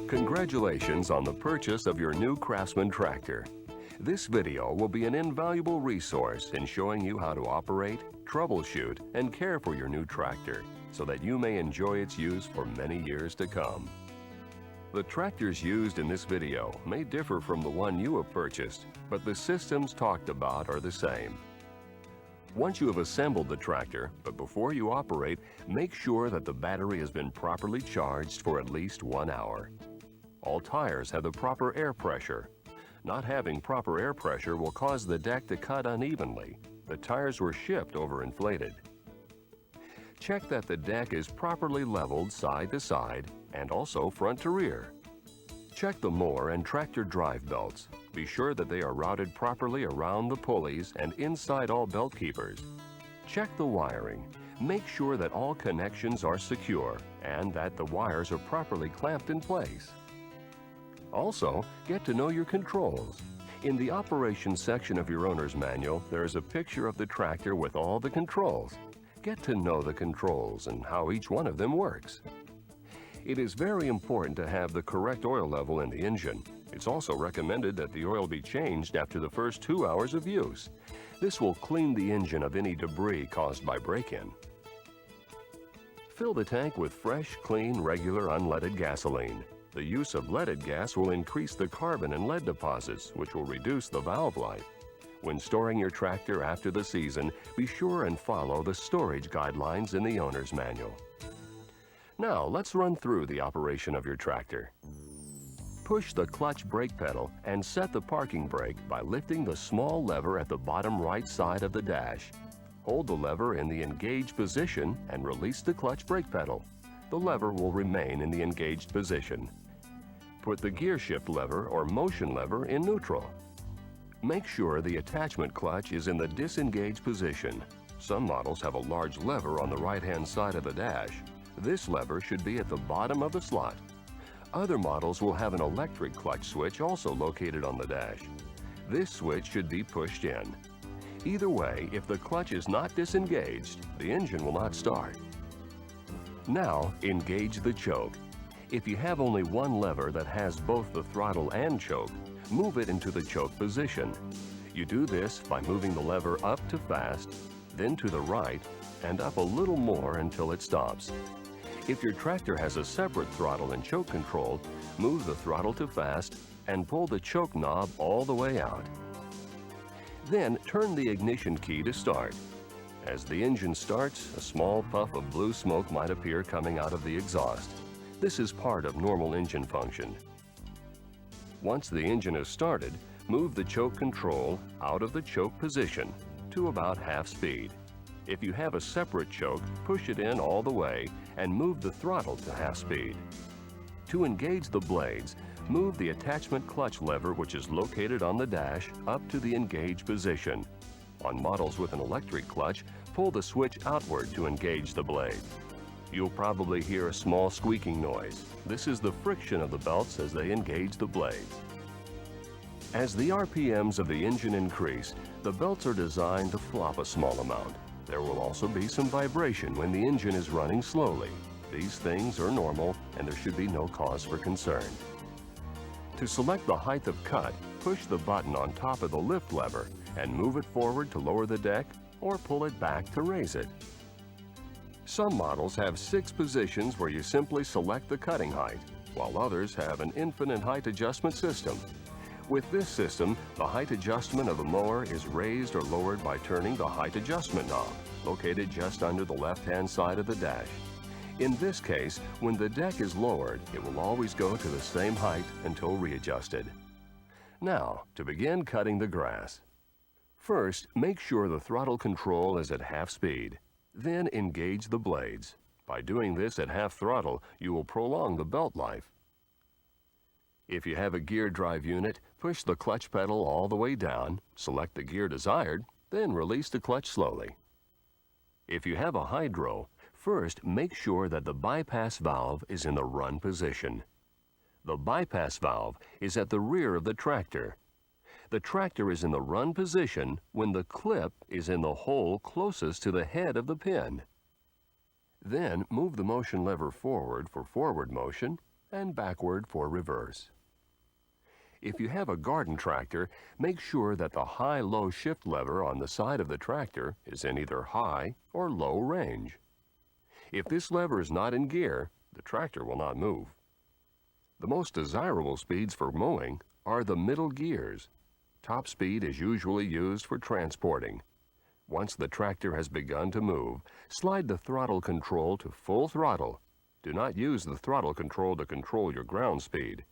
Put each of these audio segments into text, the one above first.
Congratulations on the purchase of your new Craftsman tractor. This video will be an invaluable resource in showing you how to operate, troubleshoot, and care for your new tractor so that you may enjoy its use for many years to come. The tractors used in this video may differ from the one you have purchased, but the systems talked about are the same. Once you have assembled the tractor, but before you operate, make sure that the battery has been properly charged for at least 1 hour. All tires have the proper air pressure. Not having proper air pressure will cause the deck to cut unevenly. The tires were shipped overinflated. Check that the deck is properly leveled side to side and also front to rear. Check the mower and tractor drive belts. Be sure that they are routed properly around the pulleys and inside all belt keepers. Check the wiring. Make sure that all connections are secure and that the wires are properly clamped in place. Also, get to know your controls. In the operations section of your owner's manual, there is a picture of the tractor with all the controls. Get to know the controls and how each one of them works. It is very important to have the correct oil level in the engine. It's also recommended that the oil be changed after the first 2 hours of use. This will clean the engine of any debris caused by break-in. Fill the tank with fresh, clean, regular, unleaded gasoline. The use of leaded gas will increase the carbon and lead deposits, which will reduce the valve life. When storing your tractor after the season, be sure and follow the storage guidelines in the owner's manual. Now, let's run through the operation of your tractor. Push the clutch brake pedal and set the parking brake by lifting the small lever at the bottom right side of the dash. Hold the lever in the engaged position and release the clutch brake pedal. The lever will remain in the engaged position. Put the gear shift lever or motion lever in neutral. Make sure the attachment clutch is in the disengaged position. Some models have a large lever on the right-hand side of the dash. This lever should be at the bottom of the slot. Other models will have an electric clutch switch also located on the dash. This switch should be pushed in. Either way, if the clutch is not disengaged, the engine will not start. Now, engage the choke. If you have only one lever that has both the throttle and choke, move it into the choke position. You do this by moving the lever up to fast, then to the right, and up a little more until it stops. If your tractor has a separate throttle and choke control, move the throttle to fast and pull the choke knob all the way out. Then turn the ignition key to start. As the engine starts, a small puff of blue smoke might appear coming out of the exhaust. This is part of normal engine function. Once the engine is started, move the choke control out of the choke position to about half speed. If you have a separate choke, push it in all the way and move the throttle to half speed. To engage the blades, move the attachment clutch lever, which is located on the dash, up to the engaged position. On models with an electric clutch, pull the switch outward to engage the blade. You'll probably hear a small squeaking noise. This is the friction of the belts as they engage the blades. As the RPMs of the engine increase, the belts are designed to flop a small amount. There will also be some vibration when the engine is running slowly. These things are normal and there should be no cause for concern. To select the height of cut, push the button on top of the lift lever and move it forward to lower the deck or pull it back to raise it. Some models have 6 positions where you simply select the cutting height, while others have an infinite height adjustment system. With this system, the height adjustment of the mower is raised or lowered by turning the height adjustment knob, located just under the left-hand side of the dash. In this case, when the deck is lowered, it will always go to the same height until readjusted. Now, to begin cutting the grass. First, make sure the throttle control is at half speed. Then engage the blades. By doing this at half throttle, you will prolong the belt life. If you have a gear drive unit, push the clutch pedal all the way down, select the gear desired, then release the clutch slowly. If you have a hydro, first make sure that the bypass valve is in the run position. The bypass valve is at the rear of the tractor. The tractor is in the run position when the clip is in the hole closest to the head of the pin. Then move the motion lever forward for forward motion and backward for reverse. If you have a garden tractor, make sure that the high-low shift lever on the side of the tractor is in either high or low range. If this lever is not in gear, the tractor will not move. The most desirable speeds for mowing are the middle gears. Top speed is usually used for transporting. Once the tractor has begun to move, slide the throttle control to full throttle. Do not use the throttle control to control your ground speed.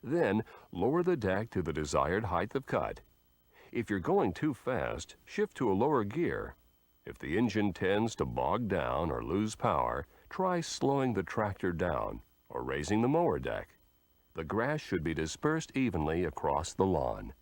Then, lower the deck to the desired height of cut. If you're going too fast, shift to a lower gear. If the engine tends to bog down or lose power, try slowing the tractor down or raising the mower deck. The grass should be dispersed evenly across the lawn.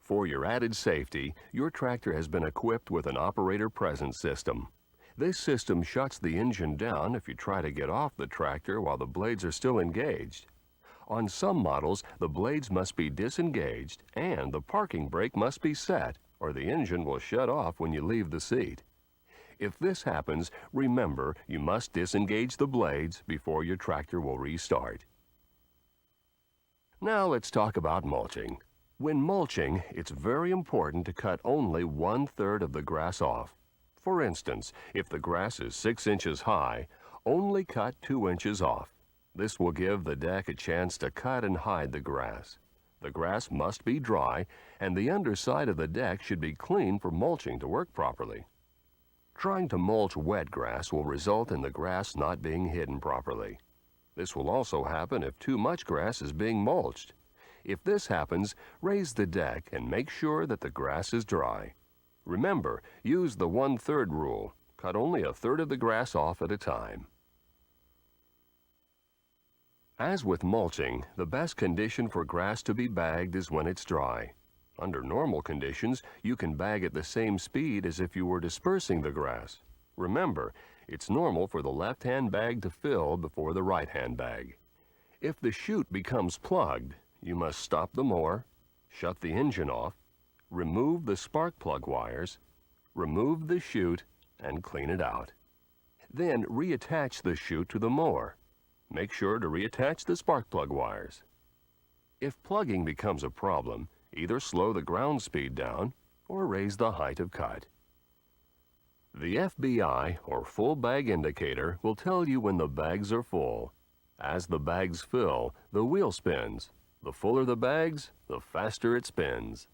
For your added safety, your tractor has been equipped with an operator presence system. This system shuts the engine down if you try to get off the tractor while the blades are still engaged. On some models, the blades must be disengaged and the parking brake must be set, or the engine will shut off when you leave the seat. If this happens, remember you must disengage the blades before your tractor will restart. Now let's talk about mulching. When mulching, it's very important to cut only 1/3 of the grass off. For instance, if the grass is 6 inches high, only cut 2 inches off. This will give the deck a chance to cut and hide the grass. The grass must be dry, and the underside of the deck should be clean for mulching to work properly. Trying to mulch wet grass will result in the grass not being hidden properly. This will also happen if too much grass is being mulched. If this happens, raise the deck and make sure that the grass is dry. Remember, use the 1/3 rule. Cut only 1/3 of the grass off at a time. As with mulching, the best condition for grass to be bagged is when it's dry. Under normal conditions, you can bag at the same speed as if you were dispersing the grass. Remember, it's normal for the left-hand bag to fill before the right-hand bag. If the chute becomes plugged, you must stop the mower, shut the engine off, remove the spark plug wires, remove the chute, and clean it out. Then reattach the chute to the mower. Make sure to reattach the spark plug wires. If plugging becomes a problem, either slow the ground speed down or raise the height of cut. The FBI, or full bag indicator, will tell you when the bags are full. As the bags fill, the wheel spins. The fuller the bags, the faster it spins.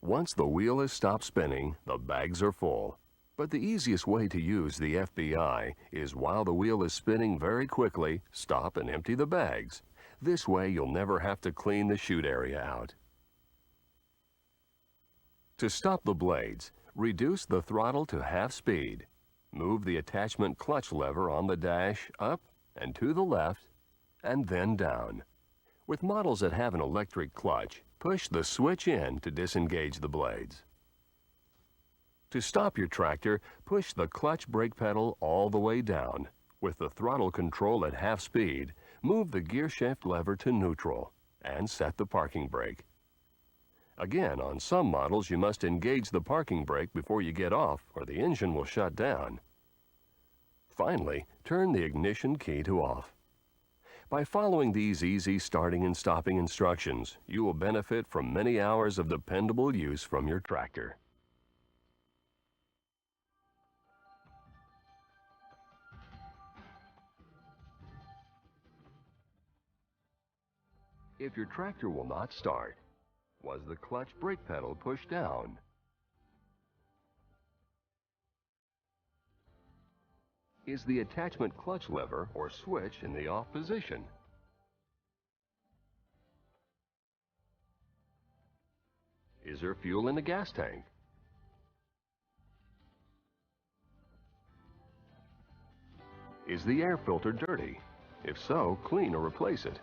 Once the wheel has stopped spinning, the bags are full. But the easiest way to use the FBI is while the wheel is spinning very quickly, stop and empty the bags. This way you'll never have to clean the chute area out. To stop the blades, reduce the throttle to half speed. Move the attachment clutch lever on the dash up and to the left, and then down. With models that have an electric clutch, push the switch in to disengage the blades. To stop your tractor, push the clutch brake pedal all the way down. With the throttle control at half speed, move the gear shift lever to neutral and set the parking brake. Again, on some models, you must engage the parking brake before you get off or the engine will shut down. Finally, turn the ignition key to off. By following these easy starting and stopping instructions, you will benefit from many hours of dependable use from your tractor. If your tractor will not start, was the clutch brake pedal pushed down? Is the attachment clutch lever or switch in the off position? Is there fuel in the gas tank? Is the air filter dirty? If so, clean or replace it.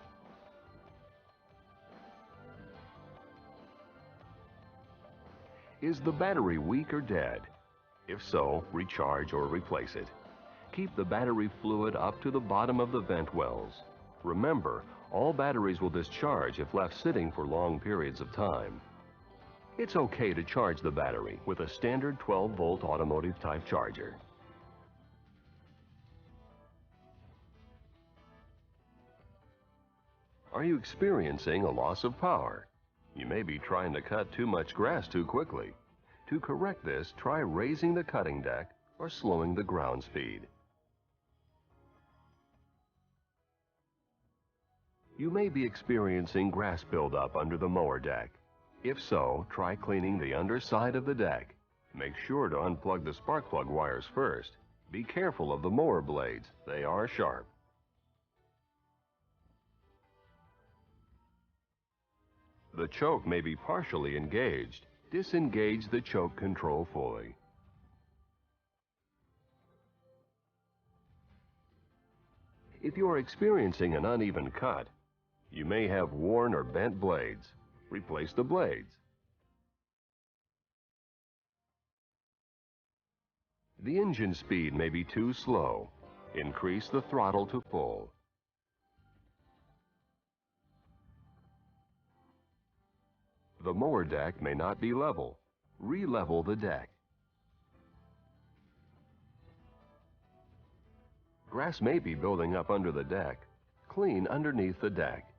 Is the battery weak or dead? If so, recharge or replace it. Keep the battery fluid up to the bottom of the vent wells. Remember, all batteries will discharge if left sitting for long periods of time. It's okay to charge the battery with a standard 12-volt automotive-type charger. Are you experiencing a loss of power? You may be trying to cut too much grass too quickly. To correct this, try raising the cutting deck or slowing the ground speed. You may be experiencing grass buildup under the mower deck. If so, try cleaning the underside of the deck. Make sure to unplug the spark plug wires first. Be careful of the mower blades. They are sharp. The choke may be partially engaged. Disengage the choke control fully. If you are experiencing an uneven cut, you may have worn or bent blades. Replace the blades. The engine speed may be too slow. Increase the throttle to full. The mower deck may not be level. Re-level the deck. Grass may be building up under the deck. Clean underneath the deck.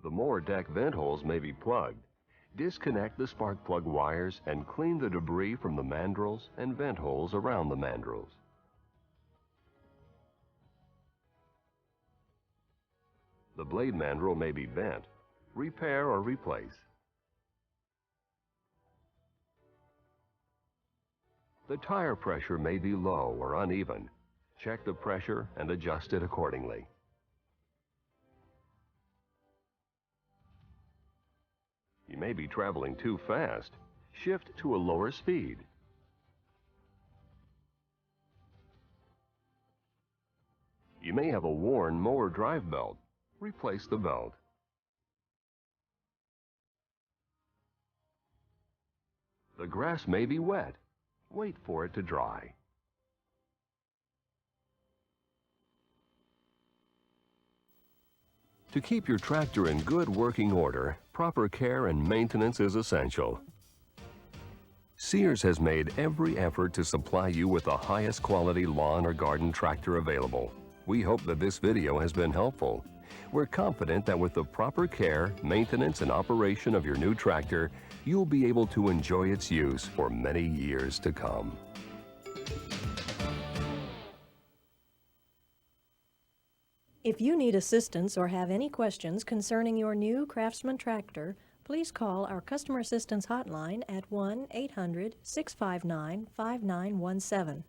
The mower deck vent holes may be plugged. Disconnect the spark plug wires and clean the debris from the mandrels and vent holes around the mandrels. The blade mandrel may be bent. Repair or replace. The tire pressure may be low or uneven. Check the pressure and adjust it accordingly. You may be traveling too fast. Shift to a lower speed. You may have a worn mower drive belt. Replace the belt. The grass may be wet. Wait for it to dry. To keep your tractor in good working order, proper care and maintenance is essential. Sears has made every effort to supply you with the highest quality lawn or garden tractor available. We hope that this video has been helpful. We're confident that with the proper care, maintenance, and operation of your new tractor, you'll be able to enjoy its use for many years to come. If you need assistance or have any questions concerning your new Craftsman tractor, please call our Customer Assistance Hotline at 1-800-659-5917.